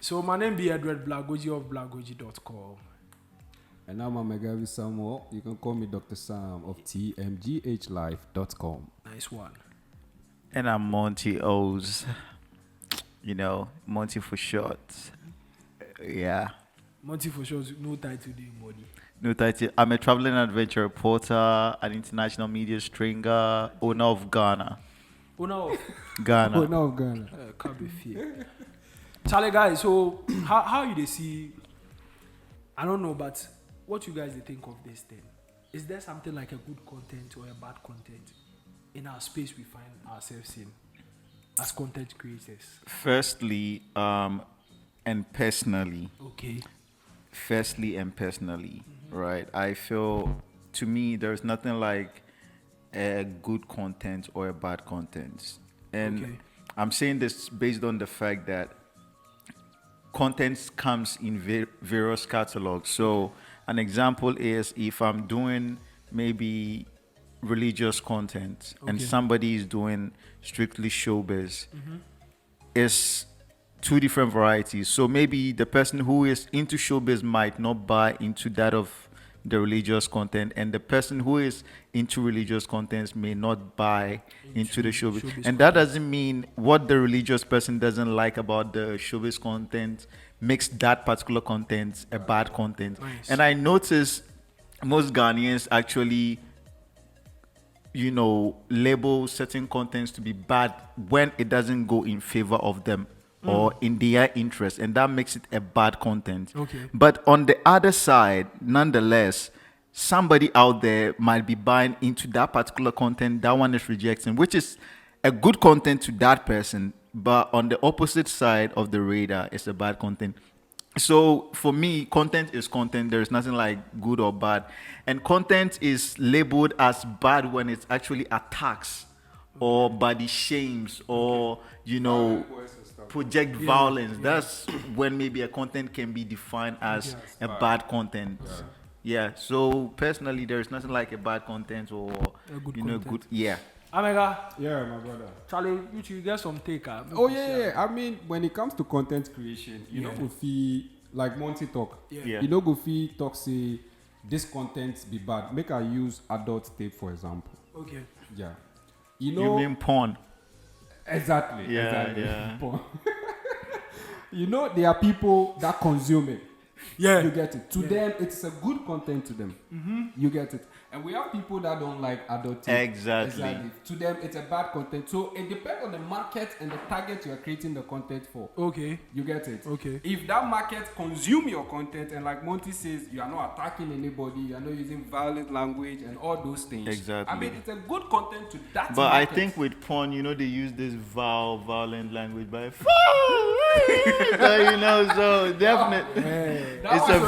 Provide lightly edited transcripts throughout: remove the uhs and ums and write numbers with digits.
So my name be Edward Blagogee of blagogee.com. And I'm Megavi Samuel. You can call me Dr. Sam of tmghlive.com. Nice one. And I'm Monty O's. Monty for short. Yeah. Monty for sure, no title doing money. No title. I'm a traveling adventure reporter, an international media stringer, owner of Ghana. Owner of Ghana. Owner of Ghana. Can't be fair. Charlie guys, so how you they see? I don't know, but what you guys they think of this thing? Is there something like a good content or a bad content in our space we find ourselves in as content creators? Firstly, and personally. Okay. Right? I feel, to me, there's nothing like a good content or a bad content. And I'm saying this based on the fact that content comes in various catalogs. So an example is if I'm doing maybe religious content and somebody is doing strictly showbiz, it's two different varieties. So maybe the person who is into showbiz might not buy into that of the religious content, and the person who is into religious contents may not buy into the showbiz. And that doesn't mean what the religious person doesn't like about the showbiz content makes that particular content a bad content. Nice. And I notice most Ghanaians actually label certain contents to be bad when it doesn't go in favor of them or in their interest, and that makes it a bad content. Okay. But on the other side, nonetheless, somebody out there might be buying into that particular content that one is rejecting, which is a good content to that person, but on the opposite side of the radar, it's a bad content. So for me, content is content. There's nothing like good or bad. And content is labeled as bad when it actually attacks or body shames or, project violence. That's when maybe a content can be defined as a bad content. Yeah. So personally, there's nothing like a bad content or A good content. good. Yeah. Omega, Yeah, my brother. Charlie, you get some take. Oh, yeah. I mean, when it comes to content creation, you know, go feel like Monty talk. Yeah. You know, go feel talk, say, this content be bad. Make I use adult tape, for example. Okay. Yeah. You mean porn? Exactly. Yeah, exactly. yeah. There are people that consume it. Yeah. You get it. To them, it's a good content to them. You get it. And we have people that don't like adult tape. Exactly. To them, it's a bad content. So it depends on the market and the target you are creating the content for. Okay. You get it? Okay. If that market consume your content and like Monty says, you are not attacking anybody, you are not using violent language and all those things. Exactly. I mean, it's a good content to that But market. I think with porn, they use this violent language by so definitely it's a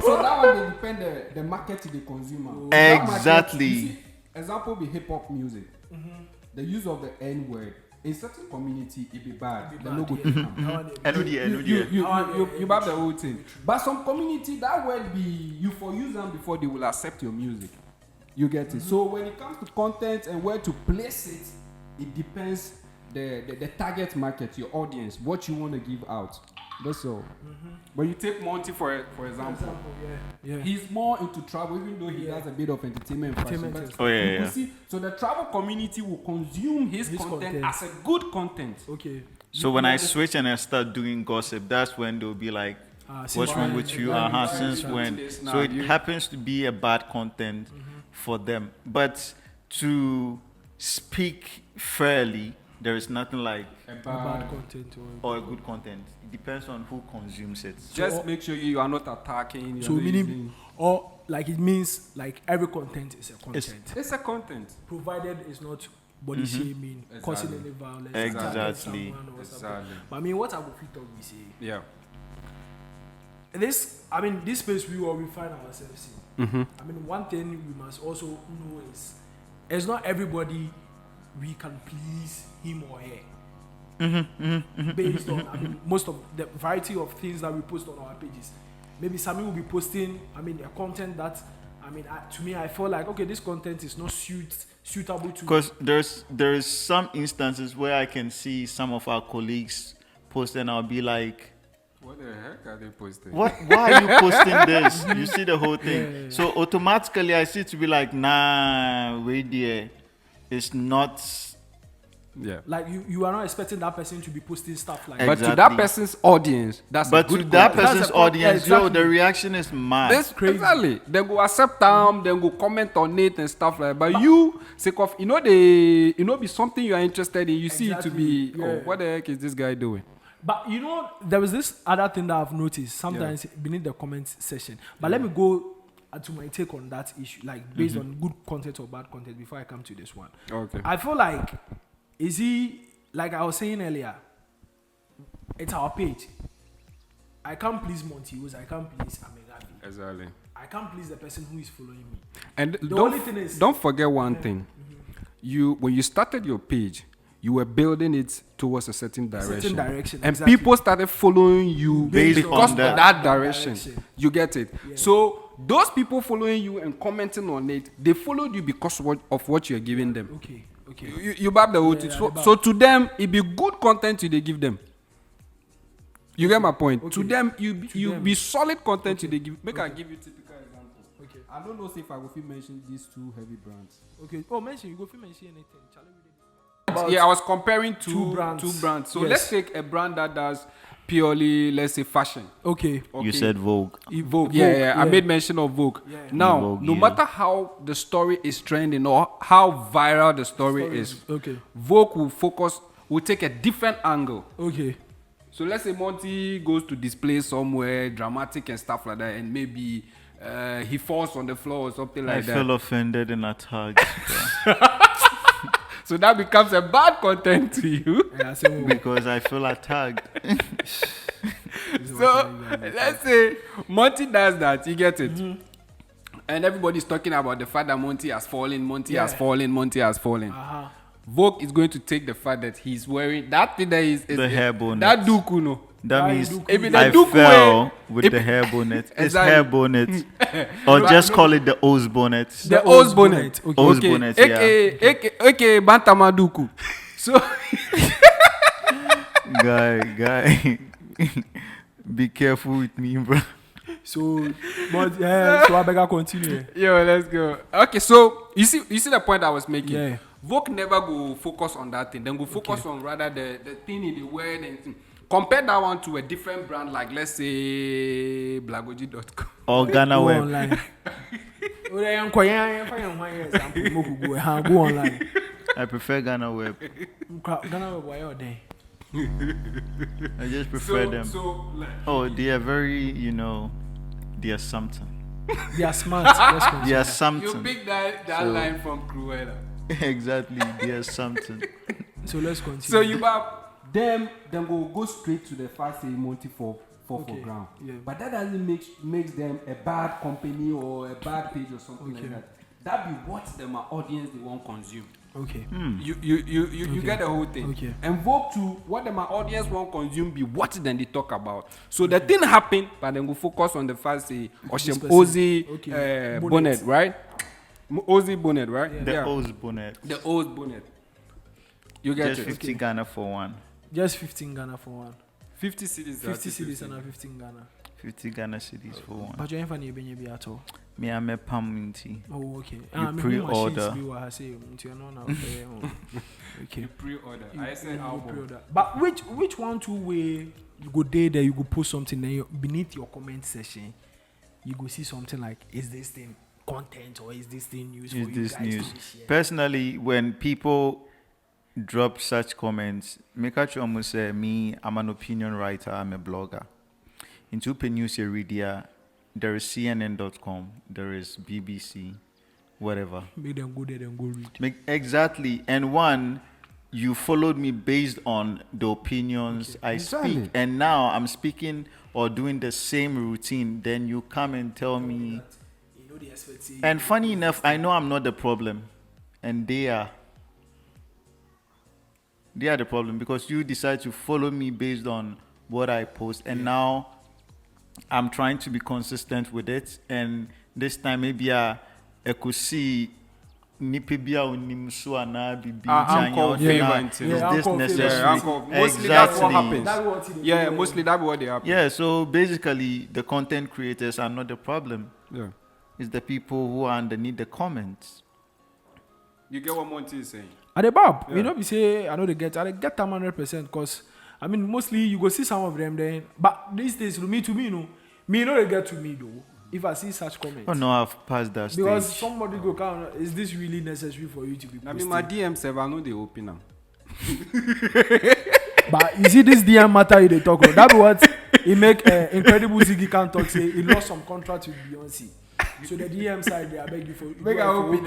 So that one they depend the market to the consumer. Exactly. Market, example be hip hop music. The use of the N word in certain community it be bad. The logo you bad the whole thing. But some community that word be you for use them before they will accept your music. You get it. So when it comes to content and where to place it, it depends the target market, your audience, what you want to give out. That's all. But you take Monty for example. Yeah. He's more into travel, even though he has a bit of entertainment and fashion. But Oh, yeah, you yeah. could see, so the travel community will consume his content as a good content. Okay. So when I switch and I start doing gossip, that's when they'll be like, what's wrong with you? Since when? So it happens to be a bad content for them. But to speak fairly, there is nothing like A Bad content or a good content. It depends on who consumes it. Just make sure you are not attacking. So meaning, or like it means like every content is a content. It's a content. Provided it's not body shaming, causing any violence. Exactly. attacking someone or something. But I mean, what I would talk we say. Yeah. This space we find ourselves in. I mean, one thing we must also know is it's not everybody we can please him or her. Based on most of the variety of things that we post on our pages. Maybe Sammy will be posting a content that to me I feel like okay, this content is not suitable to, because there is some instances where I can see some of our colleagues post and I'll be like, What the heck are they posting? Why are you posting this? You see the whole thing. Yeah. So automatically I see to be like, nah, wait there. It's not. Yeah. Like you are not expecting that person to be posting stuff like But to that person's audience, that's but a good to that content. person's audience, exactly. yo, the reaction is mad. That's crazy. Exactly. Then go accept them, then go comment on it and stuff like that. But you, sake of, be something you are interested in, you see it to be, what the heck is this guy doing? But you know, there was this other thing that I've noticed sometimes beneath the comments section. But let me go to my take on that issue, like based on good content or bad content before I come to this one. Okay. I feel like, is he, like I was saying earlier, it's our page. I can't please Monty, I can't please tmghlive. Exactly. I can't please the person who is following me. And the only thing is, don't forget one thing. When you started your page, you were building it towards a certain direction. And exactly. people started following you based because on of that direction. You get it? Yeah. So those people following you and commenting on it, they followed you because of what you're giving them. Okay. You bab the whole thing. So to them, it be good content they give them. You get my point? Okay. To them, you be solid content they give. Make I give you typical example. Okay. I don't know if I will mention these two heavy brands. Okay. Oh, mention. You go mention anything. I was comparing two brands. So let's take a brand that does purely, let's say, fashion. Okay. You said Vogue. Vogue. Yeah. I made mention of Vogue. Yeah. Now, Vogue, no matter how the story is trending or how viral the story is, Vogue will take a different angle. Okay. So let's say Monty goes to display somewhere dramatic and stuff like that, and maybe he falls on the floor or something like that. I feel offended and attacked. So that becomes a bad content to you. Because I feel attacked. So let's say Monty does that, you get it? Mm-hmm. And everybody's talking about the fact that Monty has fallen. Uh-huh. Vogue is going to take the fact that he's wearing that thing that is the hair bonnet. That duku, no. That means I fell with the hair bonnet. It's hair bonnet. Or just call it the O's bonnet. The O's bonnet. O's bonnet, yeah. Okay, Bantama duku. So guy. Be careful with me, bro. So I better continue. Yo, let's go. Okay, so you see the point I was making. Yeah. Vogue never go focus on that thing. Then go focus on rather the thing in the world and compare that one to a different brand, like let's say Blagogee.com or Ghana Web. Online. Go online. I prefer Ghana Web. Ghana Web, why are they? I just prefer them. They are very, they are something. They are smart. They are something. You pick that line from Cruella. Exactly, they are something. So let's continue. So you have them go straight to the fast monte for ground. Yeah. But that doesn't makes them a bad company or a bad page or something like that. That be what them audience they won't consume. Okay. You get the whole thing. Okay. And Vogue to what them audience won't consume be what then they talk about. So the thing happen, but then we focus on the fast Ozzy bonnet, right? Ozzy bonnet, right? Yeah. The O's bonnet. The O's bonnet. You get just 50 Ghana for one. Just 15 Ghana for one. 50 cities. 50 cities and 15 Ghana. 50 Ghana cities for one. But you're not be at all. Me, I'm a paminti. Oh, okay. You pre-order. Okay. You pre-order. I said album. But which one two way you go there you go post something then beneath your comment section you go see something like, is this thing content or is this thing news for you guys to share? Personally, when people drop such comments, make sure almost say me, I'm an opinion writer, I'm a blogger. In two news area, there is CNN.com, there is BBC, whatever. Make them go there and go read. Exactly. And one, you followed me based on the opinions I speak. And now I'm speaking or doing the same routine. Then you come and tell me. And funny enough, I know I'm not the problem. And they are the problem because you decide to follow me based on what I post. And now I'm trying to be consistent with it. And this time maybe I could see nipibia unimsu ana bibi Uncle favor is Yeah, this uncle favor. necessary? Yeah, uncle. Mostly that's what happens. That's what it is. Yeah, mostly that's what they happen. Yeah, so basically the content creators are not the problem. Yeah. It's the people who are underneath the comments. You get what Monty is saying? At the Bob, Yeah. you know, we say I know they get them 100% because I mean mostly you go see some of them then, but these days to me, me no they get to me though. If I see such comments, Oh no, I've passed that stage. because somebody go count, is this really necessary for you to be I posting? mean, my DM server, I know they open them. But you see this DM matter they talk about. That be what he make Incredible Ziggy can talk say he lost some contract with Beyonce. So the DM side they are beg you for Make I open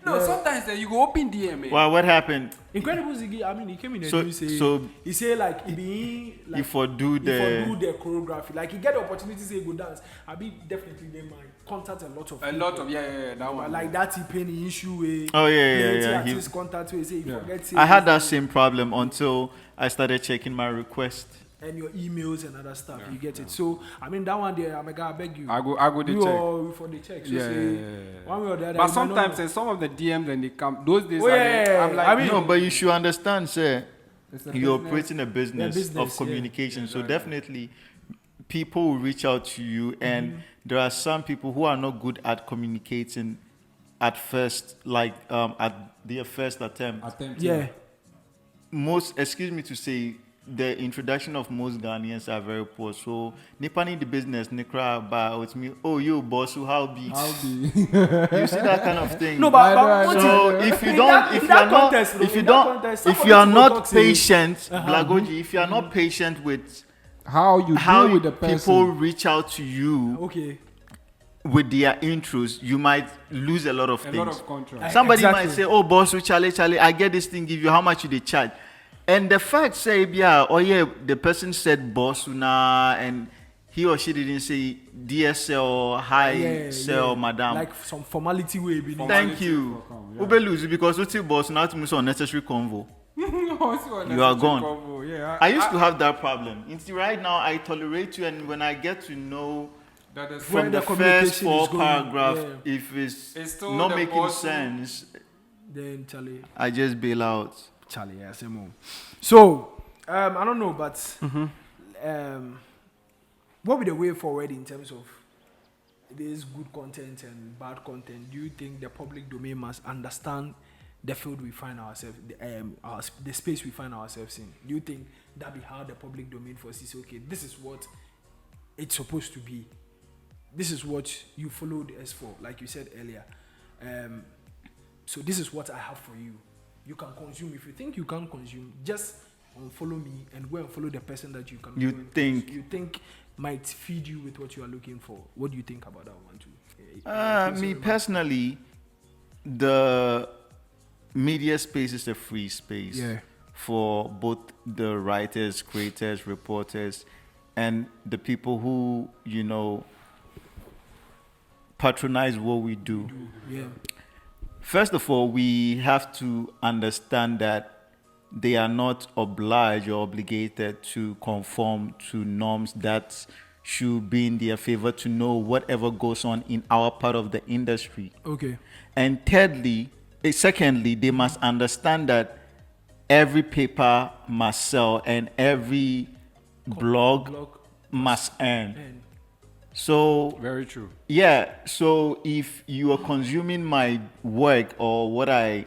No, Yeah. sometimes you go open DM. Well, what happened? Incredible Ziggy, I mean he came in and So- he say so- he say like he be like If I do he the for do the choreography. Like he get the opportunity to say go dance. I be definitely they might contact a lot of people. Yeah, that But one. like that he penny issue way. Oh, yeah. His contact way say you Yeah. forget say I had that same problem until I started checking my request. and your emails and other stuff. You get it. So I mean that one there, I beg you. I go the you check. or for the check. So Yeah, say yeah, yeah. one way or the other. But you might sometimes not know. some of the DMs when they come, those days Oh, yeah, I'm like, I mean- No, but you should understand, sir. it's a You're business. operating a business, business, of yeah. communication. So Exactly. definitely people will reach out to you, and there are some people who are not good at communicating at first, like at their first attempt. Yeah. Most, excuse me to say, the introduction of most Ghanaians are very poor. So nipa need the business, nikra ba with me. Oh, you boss, how be? I'll be. You see that kind of thing. No, but, I know, what So is- if you in don't, that- if in you that are not, context, if in you that don't, context, if somebody you are will not talk, say, patient, Blagogee, if you are not patient with How you how deal with the person. people reach out to you Okay. with their intros, you might lose a lot of a things. lot of contracts. Somebody Exactly. might say, "Oh, boss, Charlie, I get this thing. Give you how much you they charge?" And the fact say, "Yeah, oh yeah," the person said boss na, and he or she didn't say DSL, hi, sell, madam. Like some formality way. Be Thank you. Yeah. Ube lose because what's your boss now to miss unnecessary convo. You are gone. Yeah, I used to have that problem. Until right now, I tolerate you, and when I get to know that is Where from the the communication first four is going, paragraphs, yeah. if it's It's still not the making boss who- sense, Then Charlie. I just bail out. Charlie, yeah, same old. So, I don't know, but what would the way forward in terms of this good content and bad content? Do you think the public domain must understand the field we find ourselves, the space we find ourselves in? Do you think that be how the public domain foresees? Okay, this is what it's supposed to be. This is what you followed us for, like you said earlier. So this is what I have for you. You can consume. If you think you can't consume, just unfollow me and go and follow the person that you can. You go and think- you think might feed you with what you are looking for. What do you think about that one too? Me personally, the media space is a free space Yeah. for both the writers, creators, reporters, and the people who, patronize what we do. Yeah. First of all, we have to understand that they are not obliged or obligated to conform to norms that should be in their favor to know whatever goes on in our part of the industry. Okay. And secondly, they must understand that every paper must sell and every blog must earn. And So Very true. yeah, so if you are consuming my work or what I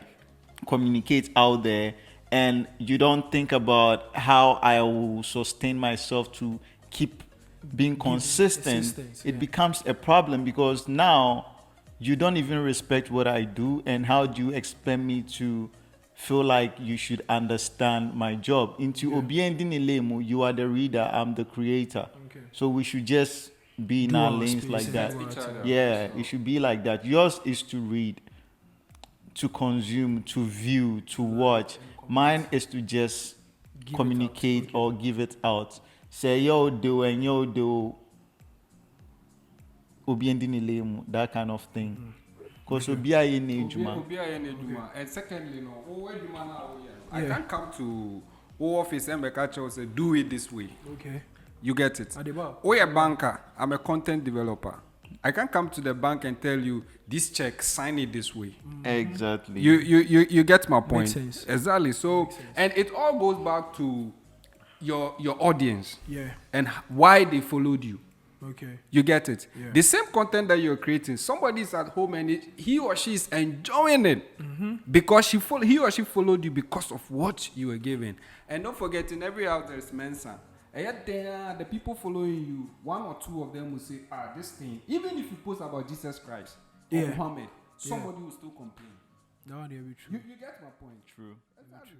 communicate out there and you don't think about how I will sustain myself to keep being consistent, assistance, it yeah. becomes a problem because now you don't even respect what I do, and how do you expect me to feel like you should understand my job? Into Obiendini Lemu, you are the reader, I'm the creator. Okay. So we should just be in Do our our lanes space like and that. do our Each other. Yeah, it should be like that. Yours is to read, to consume, to view, to watch. Mine is to just Give it communicate out, or give it out. Say yo do and yo do. Obiendini lemu, that kind of thing. Because Obi aye ne ejuma. And secondly, I Yeah. can't come to office and say do it this way. okay. You get it. Adeba. Oh, a banker. I'm a content developer. I can't come to the bank and tell you this check, sign it this way. Exactly. You get my point. Makes sense. Exactly. So and it all goes back to your audience. Yeah. And why they followed you. Okay. You get it? Yeah. The same content that you're creating, somebody's at home and he or she is enjoying it because he or she followed you because of what you were giving. And don't forget, in every house there's Mensa. And yet there, the people following you, one or two of them will say, this thing, even if you post about Jesus Christ or Muhammad, somebody will still complain. That would be true. You get my point? True. Exactly.